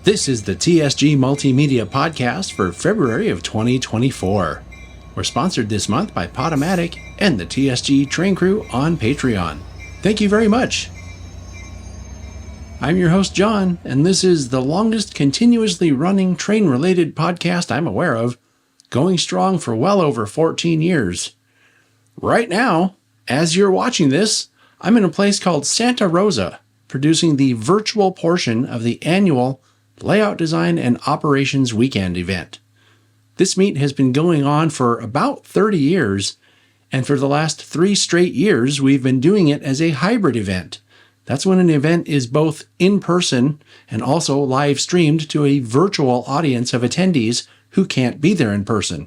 This is the TSG Multimedia Podcast for February of 2024. We're sponsored this month by Podomatic and the TSG Train Crew on Patreon. Thank you very much. I'm your host, John, and this is the longest continuously running train-related podcast I'm aware of, going strong for well over 14 years. Right now, as you're watching this, I'm in a place called Santa Rosa, producing the virtual portion of the annual Layout Design and Operations Weekend event. This meet has been going on for about 30 years, and for the last 3 straight years, we've been doing it as a hybrid event. That's when an event is both in person and also live streamed to a virtual audience of attendees who can't be there in person.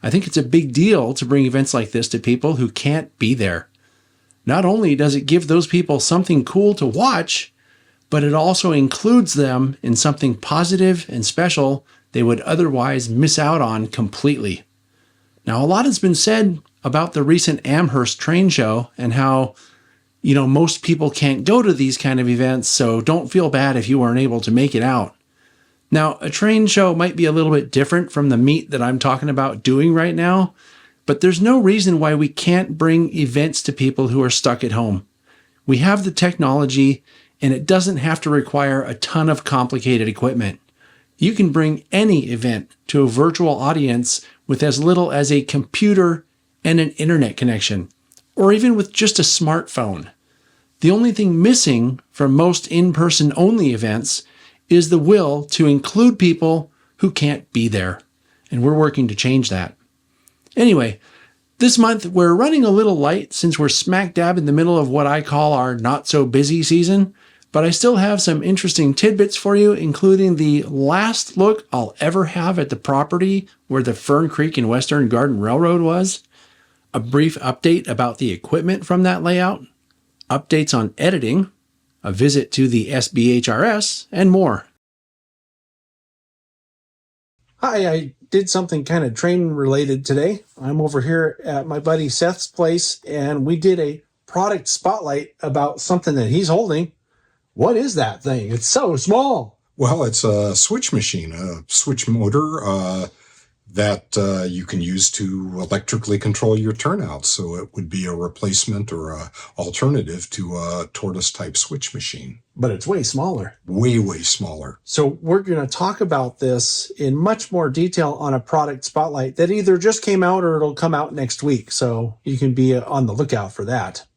I think it's a big deal to bring events like this to people who can't be there. Not only does it give those people something cool to watch, but it also includes them in something positive and special they would otherwise miss out on completely. Now, a lot has been said about the recent Amherst train show and how, most people can't go to these kind of events, so don't feel bad if you weren't able to make it out. Now, a train show might be a little bit different from the meet that I'm talking about doing right now, but there's no reason why we can't bring events to people who are stuck at home. We have the technology, and it doesn't have to require a ton of complicated equipment. You can bring any event to a virtual audience with as little as a computer and an internet connection, or even with just a smartphone. The only thing missing from most in-person only events is the will to include people who can't be there, and we're working to change that. Anyway, this month we're running a little light since we're smack dab in the middle of what I call our not-so-busy season, but I still have some interesting tidbits for you, including the last look I'll ever have at the property where the Fern Creek and Western Garden Railroad was, a brief update about the equipment from that layout, updates on editing, a visit to the SBHRS, and more. Hi, I did something kind of train-related today. I'm over here at my buddy Seth's place, and we did a product spotlight about something that he's holding. What is that thing? It's so small. Well, it's a switch machine, a switch motor that you can use to electrically control your turnouts. So it would be a replacement or a alternative to a tortoise-type switch machine. But it's way smaller. Way, way smaller. So we're going to talk about this in much more detail on a product spotlight that either just came out or it'll come out next week. So you can be on the lookout for that.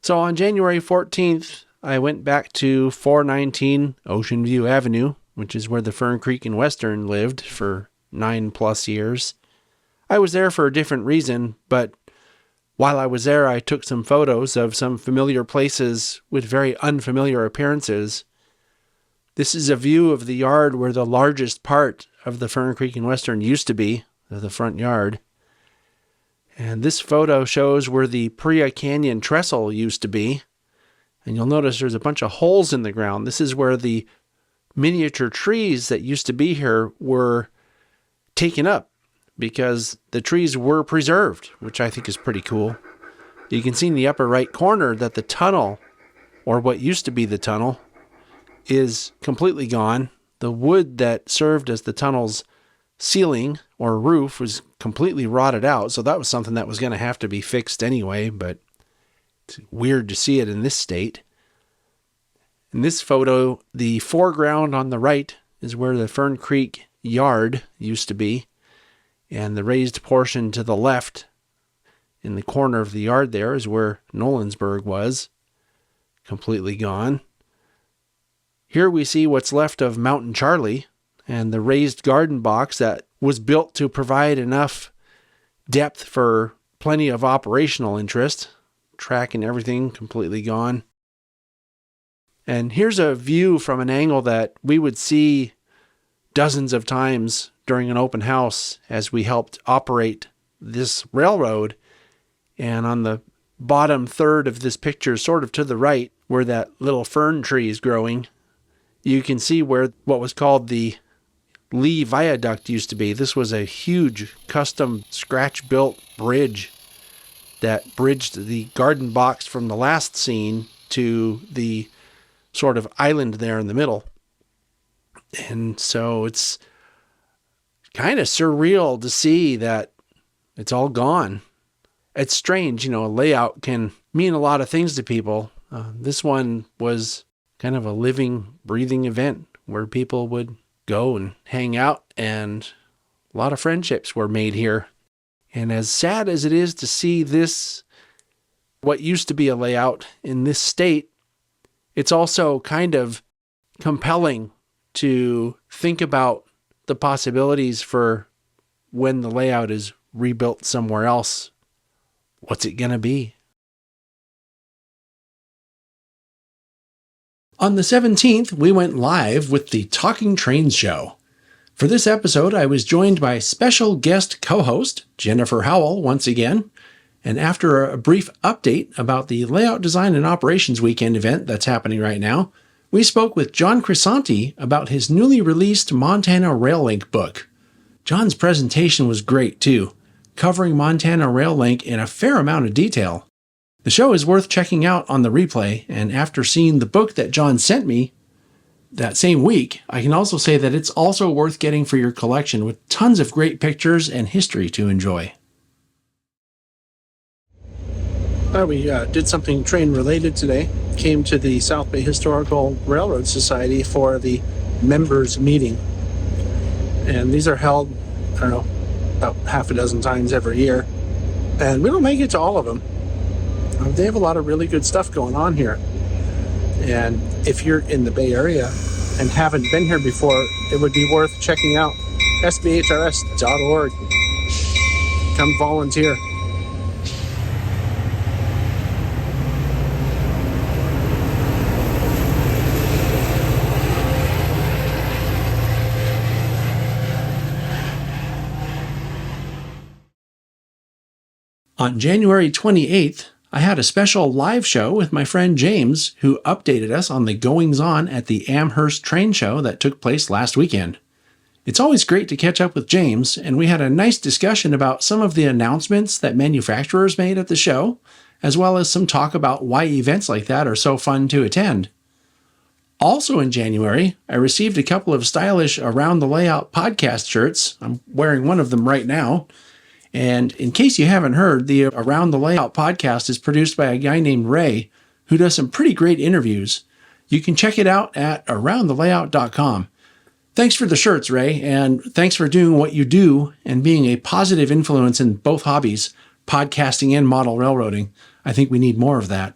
So on January 14th, I went back to 419 Ocean View Avenue, which is where the Fern Creek and Western lived for 9+ years. I was there for a different reason, but while I was there, I took some photos of some familiar places with very unfamiliar appearances. This is a view of the yard where the largest part of the Fern Creek and Western used to be, the front yard. And this photo shows where the Priya Canyon trestle used to be. And you'll notice there's a bunch of holes in the ground. This is where the miniature trees that used to be here were taken up because the trees were preserved, which I think is pretty cool. You can see in the upper right corner that the tunnel, or what used to be the tunnel, is completely gone. The wood that served as the tunnel's ceiling or roof was completely rotted out, so that was something that was going to have to be fixed anyway, but it's weird to see it in this state. In this photo, the foreground on the right is where the Fern Creek yard used to be, and the raised portion to the left in the corner of the yard there is where Nolensburg was, completely gone. Here we see what's left of Mountain Charlie, and the raised garden box that was built to provide enough depth for plenty of operational interest. Track and everything completely gone. And here's a view from an angle that we would see dozens of times during an open house as we helped operate this railroad. And on the bottom third of this picture, sort of to the right, where that little fern tree is growing, you can see where what was called the Lee Viaduct used to be. This was a huge custom scratch-built bridge that bridged the garden box from the last scene to the sort of island there in the middle. And so it's kind of surreal to see that it's all gone. It's strange, a layout can mean a lot of things to people. This one was kind of a living, breathing event where people would go and hang out, and a lot of friendships were made here. And as sad as it is to see this, what used to be a layout in this state, it's also kind of compelling to think about the possibilities for when the layout is rebuilt somewhere else. What's it going to be? On the 17th, we went live with the Talking Trains show. For this episode, I was joined by special guest co-host Jennifer Howell once again, and after a brief update about the Layout Design and Operations Weekend event that's happening right now, we spoke with John Crisanti about his newly released Montana Rail Link book. John's presentation was great too, covering Montana Rail Link in a fair amount of detail. The show is worth checking out on the replay, and after seeing the book that John sent me that same week, I can also say that it's also worth getting for your collection with tons of great pictures and history to enjoy. We did something train related today. Came to the South Bay Historical Railroad Society for the members meeting. And these are held, about half a dozen times every year. And we don't make it to all of them. They have a lot of really good stuff going on here. And if you're in the Bay Area and haven't been here before, it would be worth checking out SBHRS.org. Come volunteer. On January 28th, I had a special live show with my friend James, who updated us on the goings-on at the Amherst train show that took place last weekend. It's always great to catch up with James, and we had a nice discussion about some of the announcements that manufacturers made at the show, as well as some talk about why events like that are so fun to attend. Also in January, I received a couple of stylish Around the Layout podcast shirts. I'm wearing one of them right now. And in case you haven't heard, the Around the Layout podcast is produced by a guy named Ray, who does some pretty great interviews. You can check it out at aroundthelayout.com. Thanks for the shirts, Ray, and thanks for doing what you do and being a positive influence in both hobbies, podcasting and model railroading. I think we need more of that.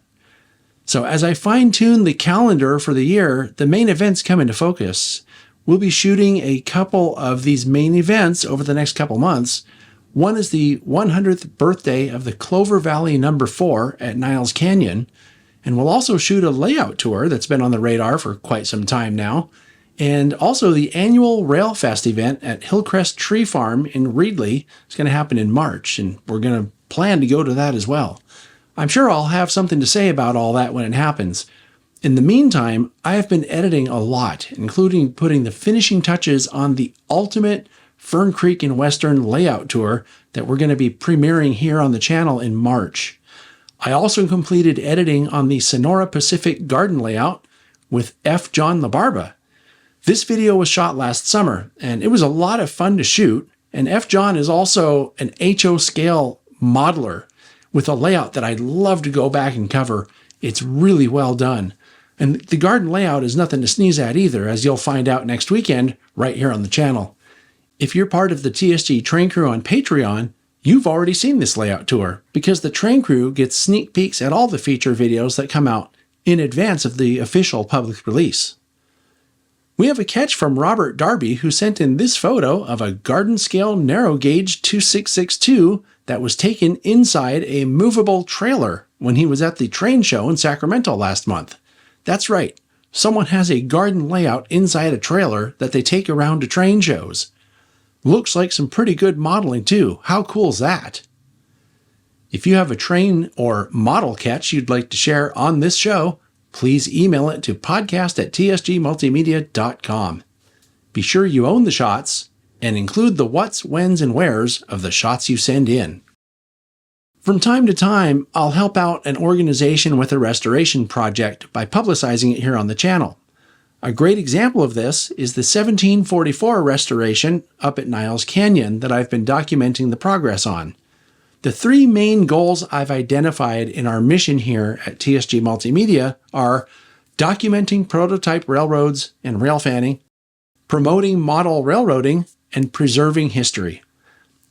So as I fine-tune the calendar for the year, the main events come into focus. We'll be shooting a couple of these main events over the next couple months. One is the 100th birthday of the Clover Valley No. 4 at Niles Canyon, and we'll also shoot a layout tour that's been on the radar for quite some time now, and also the annual Railfest event at Hillcrest Tree Farm in Reedley. It's going to happen in March, and we're going to plan to go to that as well. I'm sure I'll have something to say about all that when it happens. In the meantime, I have been editing a lot, including putting the finishing touches on the ultimate Fern Creek and Western layout tour that we're going to be premiering here on the channel in March. I also completed editing on the Sonora Pacific Garden layout with F. John LaBarba. This video was shot last summer, and it was a lot of fun to shoot, and F. John is also an HO scale modeler with a layout that I'd love to go back and cover. It's really well done. And the garden layout is nothing to sneeze at either, as you'll find out next weekend right here on the channel. If you're part of the TSG Train Crew on Patreon, you've already seen this layout tour, because the Train Crew gets sneak peeks at all the feature videos that come out in advance of the official public release. We have a catch from Robert Darby, who sent in this photo of a garden scale narrow gauge 2662 that was taken inside a movable trailer when he was at the train show in Sacramento last month. That's right, someone has a garden layout inside a trailer that they take around to train shows. Looks like some pretty good modeling too. How cool is that? If you have a train or model catch you'd like to share on this show, please email it to podcast@tsgmultimedia.com. Be sure you own the shots and include the whats, whens, and wheres of the shots you send in. From time to time, I'll help out an organization with a restoration project by publicizing it here on the channel. A great example of this is the 1744 restoration up at Niles Canyon that I've been documenting the progress on. The three main goals I've identified in our mission here at TSG Multimedia are documenting prototype railroads and rail fanning, promoting model railroading, and preserving history.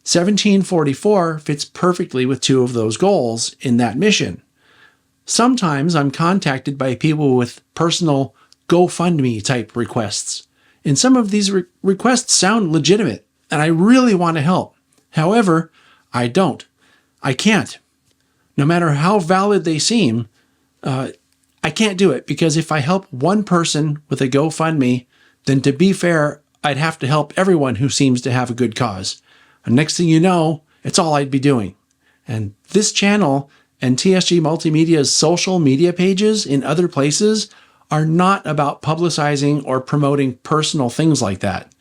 1744 fits perfectly with two of those goals in that mission. Sometimes I'm contacted by people with personal GoFundMe type requests, and some of these requests sound legitimate, and I really want to help. However, I don't. I can't. No matter how valid they seem, I can't do it, because if I help one person with a GoFundMe, then to be fair, I'd have to help everyone who seems to have a good cause. And next thing you know, it's all I'd be doing. And this channel and TSG Multimedia's social media pages in other places are not about publicizing or promoting personal things like that.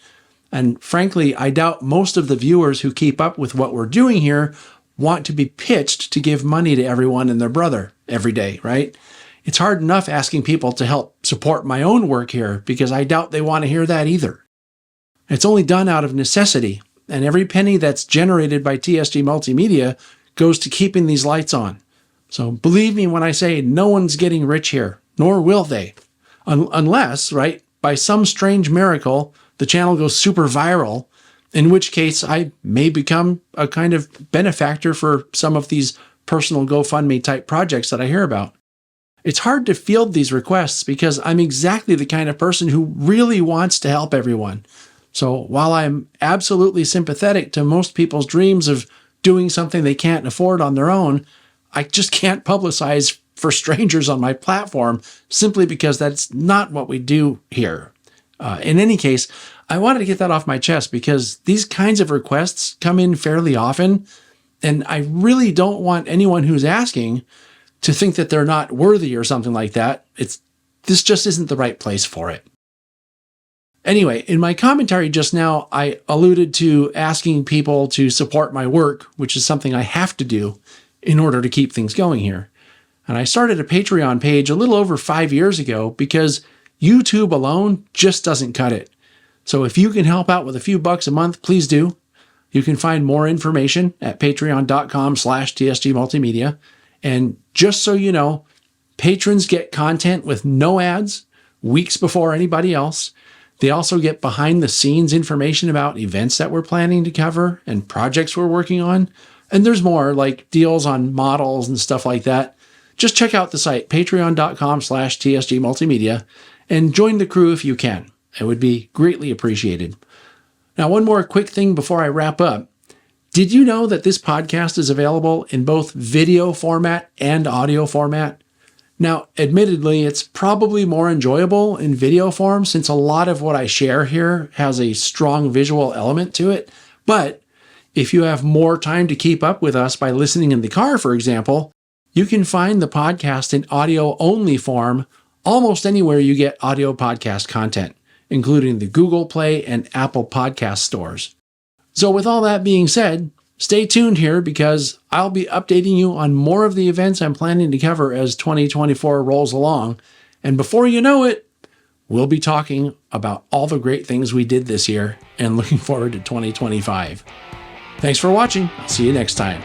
And frankly, I doubt most of the viewers who keep up with what we're doing here want to be pitched to give money to everyone and their brother every day, right? It's hard enough asking people to help support my own work here, because I doubt they want to hear that either. It's only done out of necessity, and every penny that's generated by TSG Multimedia goes to keeping these lights on. So believe me when I say no one's getting rich here, nor will they. Unless, right, by some strange miracle, the channel goes super viral, in which case I may become a kind of benefactor for some of these personal GoFundMe type projects that I hear about. It's hard to field these requests because I'm exactly the kind of person who really wants to help everyone. So while I'm absolutely sympathetic to most people's dreams of doing something they can't afford on their own, I just can't publicize for strangers on my platform simply because that's not what we do here. In any case, I wanted to get that off my chest because these kinds of requests come in fairly often, and I really don't want anyone who's asking to think that they're not worthy or something like that. This just isn't the right place for it. Anyway, in my commentary just now, I alluded to asking people to support my work, which is something I have to do in order to keep things going here. And I started a Patreon page a little over 5 years ago because YouTube alone just doesn't cut it. So if you can help out with a few bucks a month, please do. You can find more information at patreon.com/TSG Multimedia. And just so you know, patrons get content with no ads weeks before anybody else. They also get behind the scenes information about events that we're planning to cover and projects we're working on. And there's more, like deals on models and stuff like that. Just check out the site, patreon.com/TSG Multimedia, and join the crew if you can. It would be greatly appreciated. Now, one more quick thing before I wrap up. Did you know that this podcast is available in both video format and audio format? Now, admittedly, it's probably more enjoyable in video form since a lot of what I share here has a strong visual element to it. But if you have more time to keep up with us by listening in the car, for example, you can find the podcast in audio-only form almost anywhere you get audio podcast content, including the Google Play and Apple Podcast stores. So with all that being said, stay tuned here because I'll be updating you on more of the events I'm planning to cover as 2024 rolls along. And before you know it, we'll be talking about all the great things we did this year and looking forward to 2025. Thanks for watching. I'll see you next time.